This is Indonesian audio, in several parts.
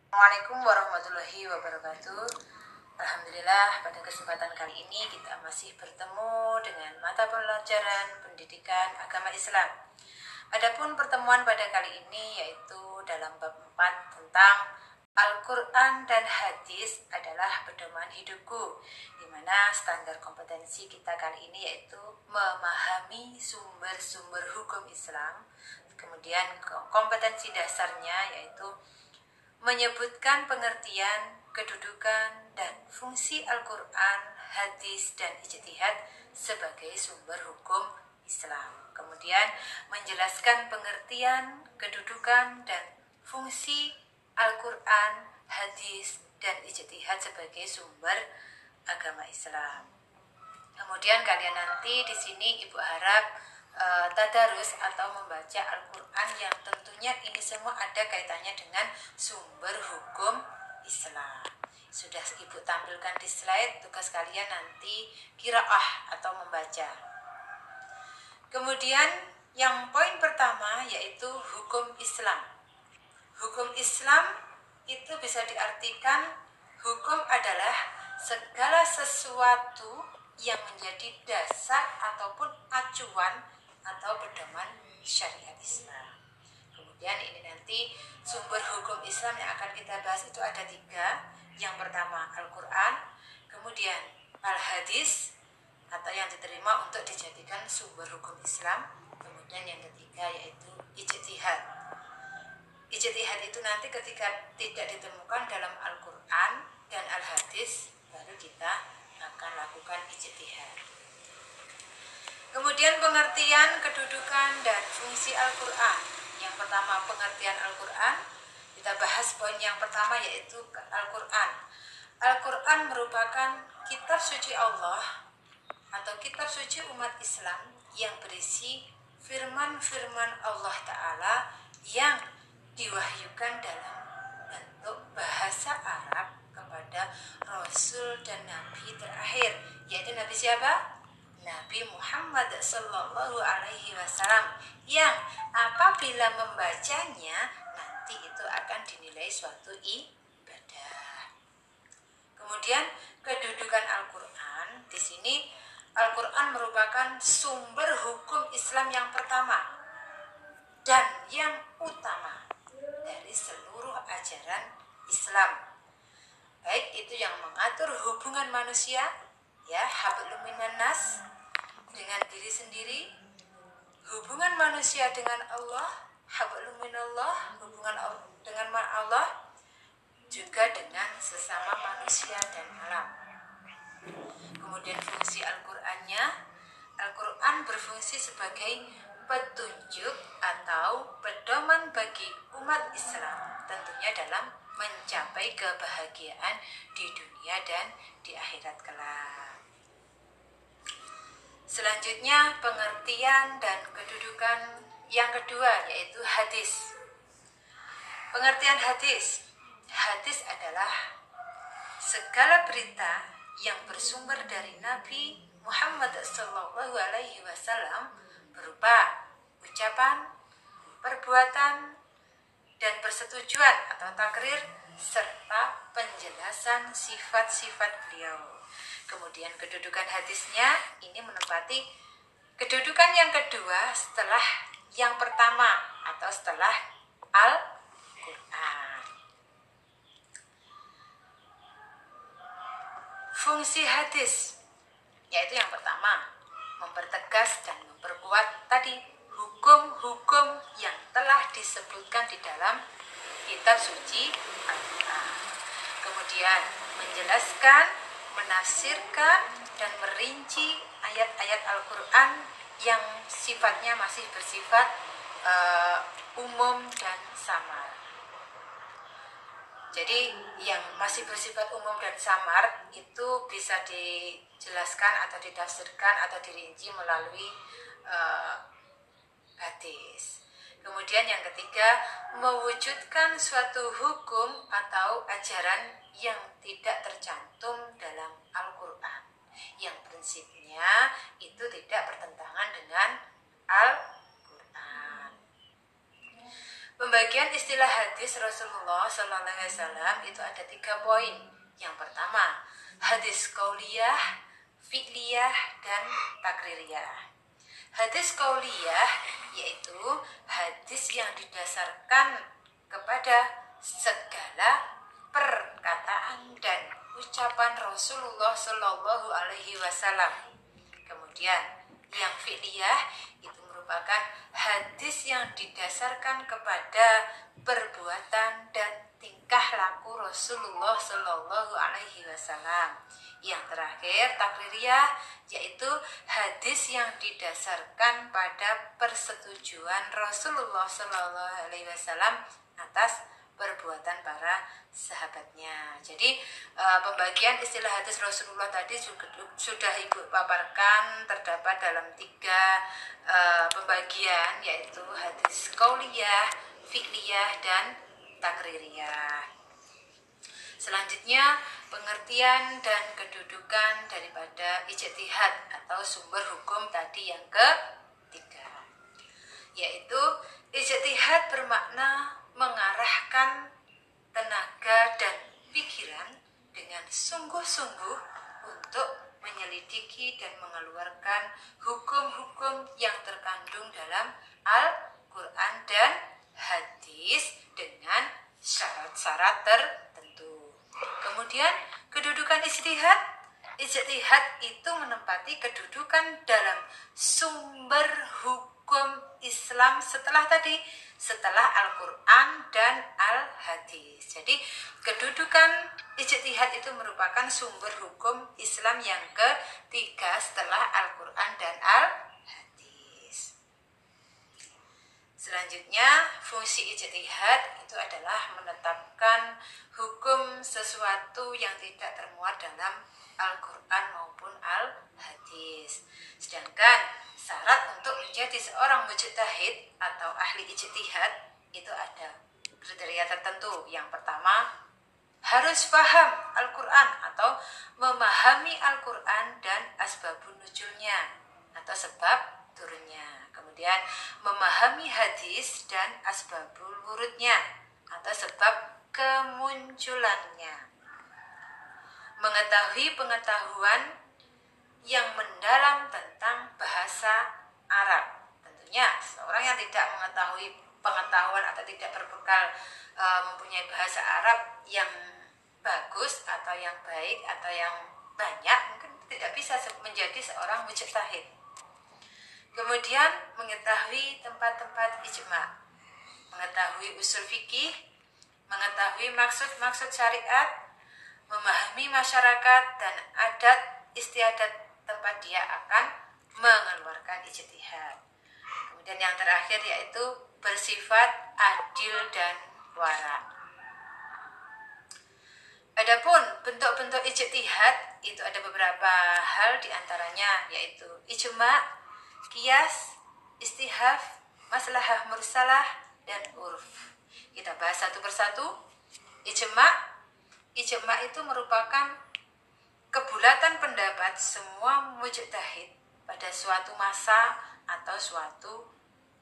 Assalamualaikum warahmatullahi wabarakatuh. Alhamdulillah, pada kesempatan kali ini kita masih bertemu dengan mata pelajaran pendidikan agama Islam. Adapun pertemuan pada kali ini yaitu dalam bab 4 tentang Al-Quran dan Hadis adalah pedoman hidupku, di mana standar kompetensi kita kali ini yaitu memahami sumber-sumber hukum Islam. Kemudian kompetensi dasarnya yaitu menyebutkan pengertian, kedudukan, dan fungsi Al-Quran, hadis, dan ijtihad sebagai sumber hukum Islam. Kemudian menjelaskan pengertian, kedudukan, dan fungsi Al-Quran, hadis, dan ijtihad sebagai sumber agama Islam. Kemudian kalian nanti di sini Ibu harap tadarus atau membaca Al-Quran yang tentunya ini semua ada kaitannya dengan sumber hukum Islam. Sudah Ibu tampilkan di slide, tugas kalian nanti qiraah atau membaca. Kemudian yang poin pertama yaitu hukum Islam. Hukum Islam itu bisa diartikan hukum adalah segala sesuatu yang menjadi dasar ataupun acuan atau pedoman syariat Islam. Kemudian ini nanti sumber hukum Islam yang akan kita bahas itu ada 3. Yang pertama Al-Quran, kemudian Al-Hadis atau yang diterima untuk dijadikan sumber hukum Islam, kemudian yang ketiga yaitu ijtihad. Ijtihad itu nanti ketika tidak ditemukan dalam Al-Quran dan Al-Hadis, baru kita akan lakukan ijtihad. Kemudian pengertian, kedudukan, dan fungsi Al-Quran. Yang pertama pengertian Al-Quran. Kita bahas poin yang pertama yaitu Al-Quran. Al-Quran merupakan kitab suci Allah atau kitab suci umat Islam yang berisi firman-firman Allah Ta'ala yang diwahyukan dalam bentuk bahasa Arab kepada Rasul dan Nabi terakhir, yaitu Nabi siapa? Nabi Muhammad Sallallahu Alaihi Wasallam, yang apabila membacanya nanti itu akan dinilai suatu ibadah. Kemudian kedudukan Al-Quran, di sini Al-Quran merupakan sumber hukum Islam yang pertama dan yang utama dari seluruh ajaran Islam. Baik itu yang mengatur hubungan manusia, ya, hablum minan nas, dengan diri sendiri, hubungan manusia dengan Allah, hablum minallah, hubungan dengan Allah, juga dengan sesama manusia dan alam. Kemudian fungsi Al-Qur'annya, Al-Quran berfungsi sebagai petunjuk atau pedoman bagi umat Islam, tentunya dalam mencapai kebahagiaan di dunia dan di akhirat kelak. Selanjutnya pengertian dan kedudukan yang kedua yaitu hadis. Pengertian hadis. Hadis adalah segala berita yang bersumber dari Nabi Muhammad SAW berupa ucapan, perbuatan, dan persetujuan atau takrir serta penjelasan sifat-sifat beliau. Kemudian kedudukan hadisnya ini menempati kedudukan yang kedua setelah yang pertama atau setelah Al-Quran. Fungsi hadis yaitu yang pertama mempertegas dan memperkuat tadi hukum-hukum yang telah disebutkan di dalam kitab suci Al-Quran. Kemudian menjelaskan, menafsirkan, dan merinci ayat-ayat Al-Quran yang sifatnya masih bersifat umum dan samar. Jadi yang masih bersifat umum dan samar itu bisa dijelaskan atau ditafsirkan atau dirinci melalui hadis. Kemudian yang ketiga, mewujudkan suatu hukum atau ajaran yang tidak tercantum dalam Al-Quran, yang prinsipnya itu tidak bertentangan dengan Al-Quran. Pembagian istilah hadis Rasulullah SAW itu ada 3 poin. Yang pertama, hadis qauliyah, fi'liyah, dan takririyah. Hadis qauliyah yaitu hadis yang didasarkan kepada segala perkataan dan ucapan Rasulullah Shallallahu Alaihi Wasallam. Kemudian yang fi'liyah itu merupakan hadis yang didasarkan kepada perbuatan dan tingkah laku Rasulullah Shallallahu Alaihi Wasallam. Yang terakhir takririyah yaitu hadis yang didasarkan pada persetujuan Rasulullah Shallallahu Alaihi Wasallam atas perbuatan para sahabatnya. Jadi pembagian istilah hadis Rasulullah tadi sudah Ibu paparkan, terdapat dalam 3 pembagian, yaitu hadis qauliyah, fi'liyah, dan takririyah. Selanjutnya pengertian dan kedudukan daripada ijtihad atau sumber hukum tadi yang ketiga, yaitu ijtihad bermakna mengarahkan tenaga dan pikiran dengan sungguh-sungguh untuk menyelidiki dan mengeluarkan hukum-hukum yang terkandung dalam Al-Quran dan hadis dengan syarat-syarat tertentu. Kemudian kedudukan ijtihad itu menempati kedudukan dalam sumber hukum Islam setelah Al-Quran dan Al-Hadis. Jadi kedudukan ijtihad itu merupakan sumber hukum Islam yang ketiga setelah Al-Quran dan Al-Hadis. Selanjutnya fungsi ijtihad itu adalah menetapkan hukum sesuatu yang tidak termuat dalam Al-Quran maupun Al-Hadis. Sedangkan syarat untuk menjadi seorang mujtahid atau ahli ijtihad itu ada kriteria tertentu. Yang pertama, harus paham Al-Quran atau memahami Al-Quran dan asbabun nuzulnya atau sebab turunnya. Kemudian memahami hadis dan asbabul wurudnya atau sebab kemunculannya. Mengetahui pengetahuan yang mendalam tentang bahasa Arab. Tentunya seorang yang tidak mengetahui pengetahuan atau tidak berbekal mempunyai bahasa Arab yang bagus atau yang baik atau yang banyak, mungkin tidak bisa menjadi seorang mujtahid. Kemudian mengetahui tempat-tempat ijma, mengetahui usul fikih, mengetahui maksud-maksud syariat, memahami masyarakat dan adat istiadat tempat dia akan mengeluarkan ijtihad. Kemudian yang terakhir yaitu bersifat adil dan wara. Adapun bentuk-bentuk ijtihad itu ada beberapa hal, diantaranya yaitu ijma, qiyas, istihaf, maslahah mursalah, dan urf. Kita bahas satu persatu. Ijma itu merupakan kebulatan pendapat semua mujtahid pada suatu masa atau suatu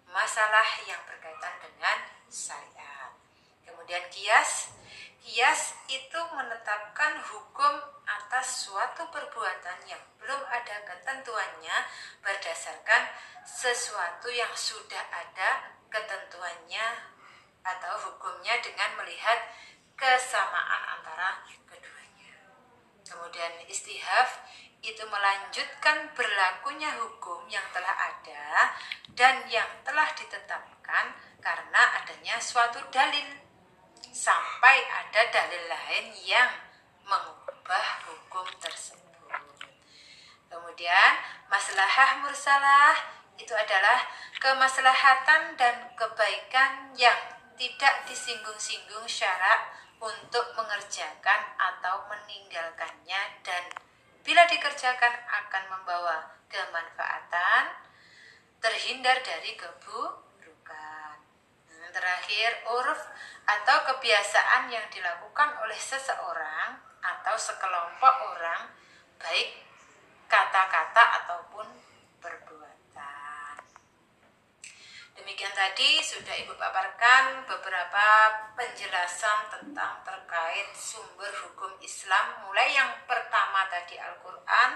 masalah yang berkaitan dengan syariat. Kemudian qiyas itu menetapkan hukum atas suatu perbuatan yang belum ada ketentuannya berdasarkan sesuatu yang sudah ada ketentuannya atau hukumnya dengan melihat kesamaan antara keduanya. Kemudian istihaf itu melanjutkan berlakunya hukum yang telah ada dan yang telah ditetapkan karena adanya suatu dalil sampai ada dalil lain yang mengubah hukum tersebut. Kemudian maslahah mursalah itu adalah kemaslahatan dan kebaikan yang tidak disinggung-singgung syara untuk mengerjakan atau meninggalkannya dan bila dikerjakan akan membawa kemanfaatan, terhindar dari keburukan. Terakhir, urf atau kebiasaan yang dilakukan oleh seseorang atau sekelompok orang, baik kata-kata ataupun perbuatan. Demikian tadi sudah Ibu paparkan beberapa penjelasan tentang terkait sumber hukum Islam, mulai yang pertama tadi Al-Quran,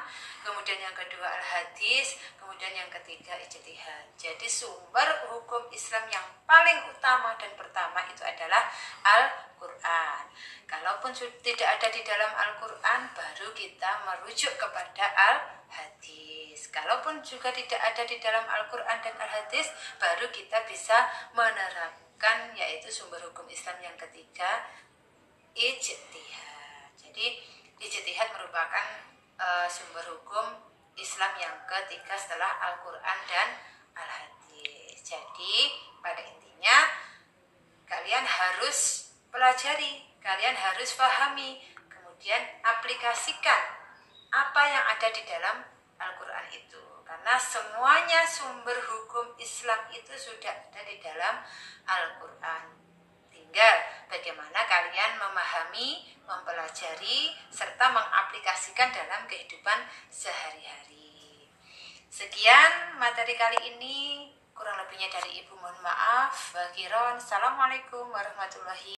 kemudian yang kedua Al-Hadis, kemudian yang ketiga ijtihad. Jadi sumber hukum Islam yang paling utama dan pertama itu adalah Al-Quran. Kalaupun tidak ada di dalam Al-Quran, baru kita merujuk kepada Al-Hadis. Kalaupun juga tidak ada di dalam Al-Quran dan Al-Hadis, baru kita bisa menerapkan yaitu sumber hukum Islam yang ketiga, ijtihad. Jadi ijtihad merupakan sumber hukum Islam yang ketiga setelah Al-Quran dan Al-Hadis. Jadi pada intinya kalian harus pelajari, kalian harus pahami, kemudian aplikasikan apa yang ada di dalam Al-Quran itu. Karena semuanya sumber hukum Islam itu sudah ada di dalam Al-Quran. Tinggal bagaimana kalian memahami, mempelajari, serta mengaplikasikan dalam kehidupan sehari-hari. Sekian materi kali ini. Kurang lebihnya dari Ibu mohon maaf. Assalamualaikum warahmatullahi wabarakatuh.